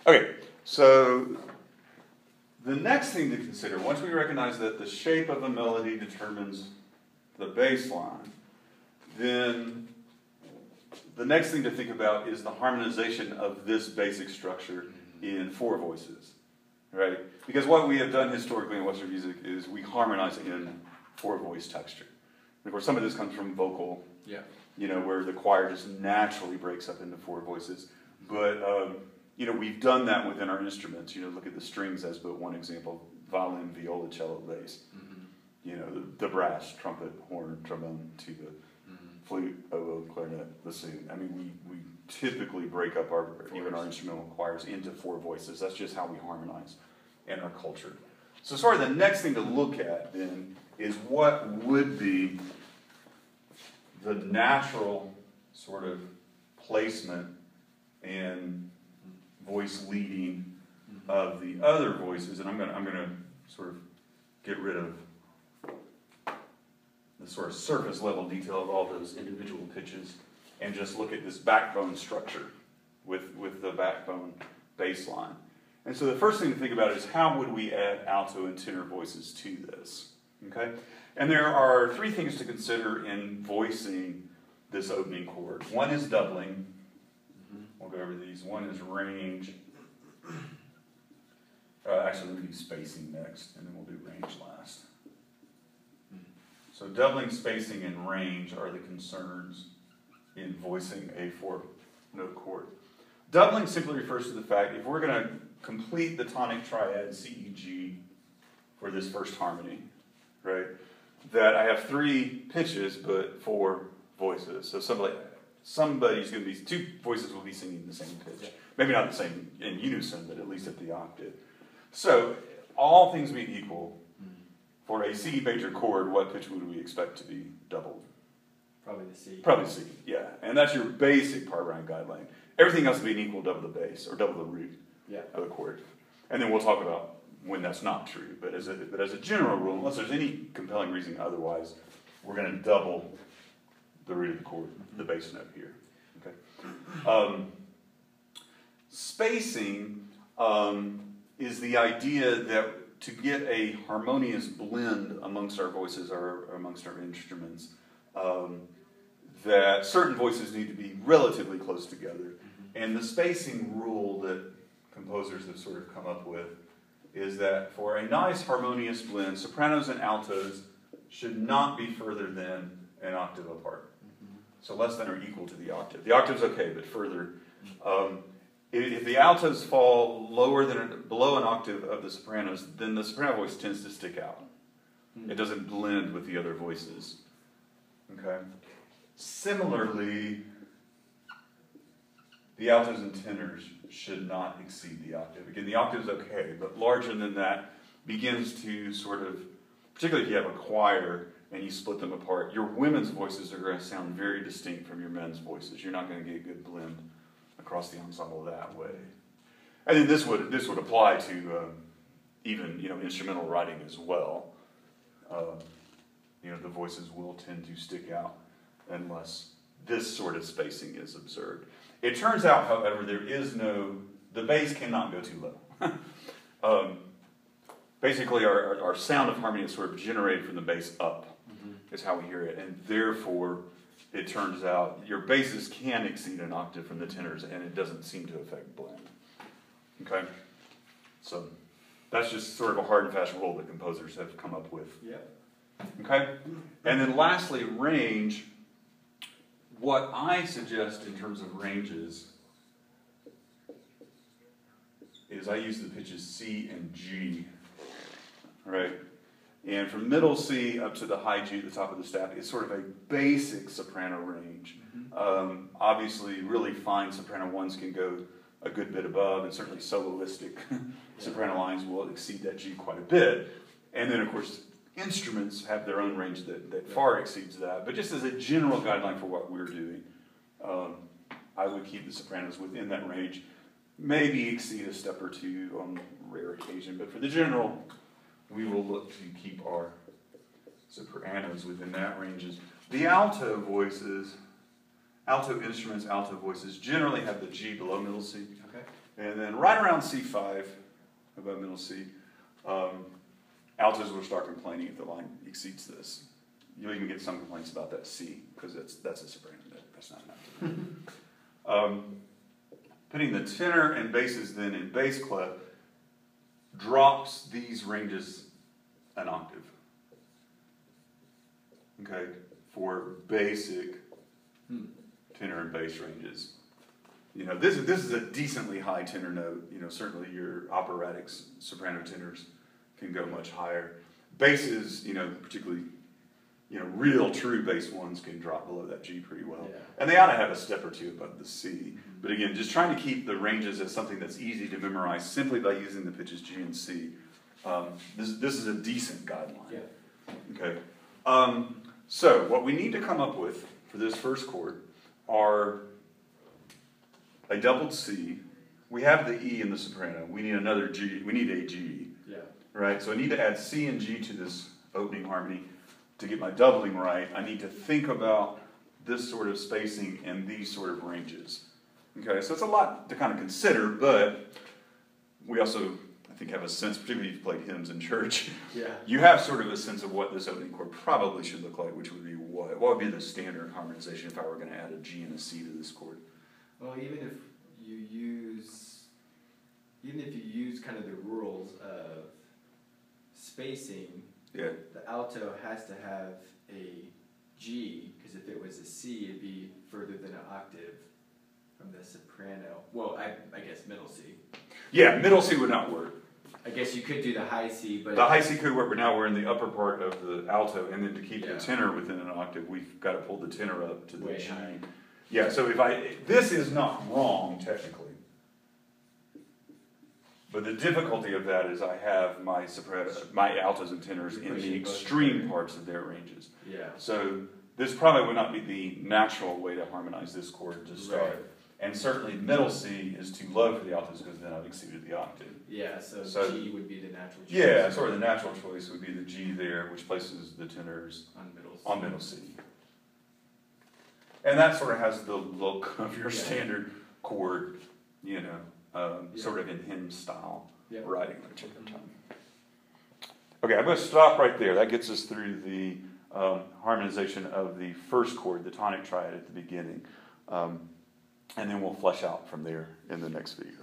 Okay, so the next thing to consider, once we recognize that the shape of a melody determines the bass line, then the next thing to think about is the harmonization of this basic structure in four voices, right? Because what we have done historically in Western music is we harmonize in four-voice texture. And of course, some of this comes from vocal, where the choir just naturally breaks up into four voices. But we've done that within our instruments. Look at the strings as but one example: violin, viola, cello, bass. The brass, trumpet, horn, trombone, tuba, flute, oboe, clarinet, bassoon. I mean, we typically break up even our instrumental choirs into four voices. That's just how we harmonize in our culture. So sort of the next thing to look at then is what would be the natural sort of placement and voice leading of the other voices, and I'm gonna sort of get rid of the sort of surface level detail of all those individual pitches and just look at this backbone structure with the backbone bass line. And so the first thing to think about is how would we add alto and tenor voices to this, okay? And there are three things to consider in voicing this opening chord. One is doubling. We'll go over these. One is range. Actually, we'll do spacing next, and then we'll do range last. So doubling, spacing, and range are the concerns in voicing a four-note chord. Doubling simply refers to the fact if we're going to complete the tonic triad C, E, G for this first harmony, right, that I have three pitches but four voices. So somebody's going to be, two voices will be singing the same pitch. Maybe not the same in unison, but at least at the octave. So all things being equal, for a C major chord, what pitch would we expect to be doubled? Probably the C. Probably C, yeah. And that's your basic part round guideline. Everything else being equal, double the bass, or double the root of the chord. And then we'll talk about when that's not true. But as a general rule, unless there's any compelling reason otherwise, we're going to double the root of the chord, the bass note here. Okay. Spacing is the idea that to get a harmonious blend amongst our voices or amongst our instruments, that certain voices need to be relatively close together. And the spacing rule that composers have sort of come up with is that for a nice harmonious blend, sopranos and altos should not be further than an octave apart. So less than or equal to the octave. The octave's okay, but further. If the altos fall below an octave of the sopranos, then the soprano voice tends to stick out. It doesn't blend with the other voices. Okay. Similarly, the altos and tenors should not exceed the octave. Again, the octave's okay, but larger than that begins to sort of, particularly if you have a choir and you split them apart, your women's voices are going to sound very distinct from your men's voices. You're not going to get a good blend across the ensemble that way. And then this would apply to even instrumental writing as well. The voices will tend to stick out unless this sort of spacing is observed. It turns out, however, the bass cannot go too low. Basically, our sound of harmony is sort of generated from the bass up, is how we hear it, and therefore, it turns out your basses can exceed an octave from the tenors, and it doesn't seem to affect blend. Okay? So that's just sort of a hard and fast rule that composers have come up with. Okay? And then lastly, range. What I suggest in terms of ranges is I use the pitches C and G. Right? And from middle C up to the high G at the top of the staff is sort of a basic soprano range. Obviously, really fine soprano ones can go a good bit above, and certainly soloistic soprano lines will exceed that G quite a bit. And then, of course, instruments have their own range that far exceeds that. But just as a general guideline for what we're doing, I would keep the sopranos within that range, maybe exceed a step or two on rare occasion. But for the general, we will look to keep our sopranos within that ranges. The alto voices, alto instruments, alto voices generally have the G below middle C. Okay. And then right around C5, above middle C, altos will start complaining if the line exceeds this. You'll even get some complaints about that C, because that's a soprano note. That's not an alto. Putting the tenor and basses then in bass clef drops these ranges an octave. Okay, for basic tenor and bass ranges. You know, this is a decently high tenor note. You know, certainly your operatics, soprano tenors can go much higher. Basses, you know, particularly, you know, real true bass ones can drop below that G pretty well. Yeah. And they ought to have a step or two above the C. But again, just trying to keep the ranges as something that's easy to memorize simply by using the pitches G and C. This is a decent guideline. Yeah. Okay. So what we need to come up with for this first chord are a doubled C. We have the E in the soprano. We need another G. We need a G. Yeah. Right? So I need to add C and G to this opening harmony. To get my doubling right, I need to think about this sort of spacing and these sort of ranges. Okay, so it's a lot to kind of consider, but we also, I think, have a sense, particularly if you've played hymns in church, you have sort of a sense of what this opening chord probably should look like, which would be what? What would be the standard harmonization if I were going to add a G and a C to this chord? Well, even if you use kind of the rules of spacing, the alto has to have a G, because if it was a C, it'd be further than an octave from the soprano. Well, I guess middle C. Yeah, middle C would not work. I guess you could do the high C, but... The high C could work, but now we're in the upper part of the alto, and then to keep the tenor within an octave, we've got to pull the tenor up to the G. High. Yeah, so this is not wrong, technically. But the difficulty of that is I have my altos and tenors in the extreme parts of their ranges. Yeah. So this probably would not be the natural way to harmonize this chord to start. Right. And certainly middle C is too low for the altos because then I've exceeded the octave. Yeah, so G would be the natural choice. Yeah, sort of the natural choice would be the G there, which places the tenors on middle C. And that sort of has the look of your standard chord, you know. Sort of in hymn style writing at a particular time. Okay, I'm going to stop right there. That gets us through the harmonization of the first chord, the tonic triad at the beginning. And then we'll flesh out from there in the next video.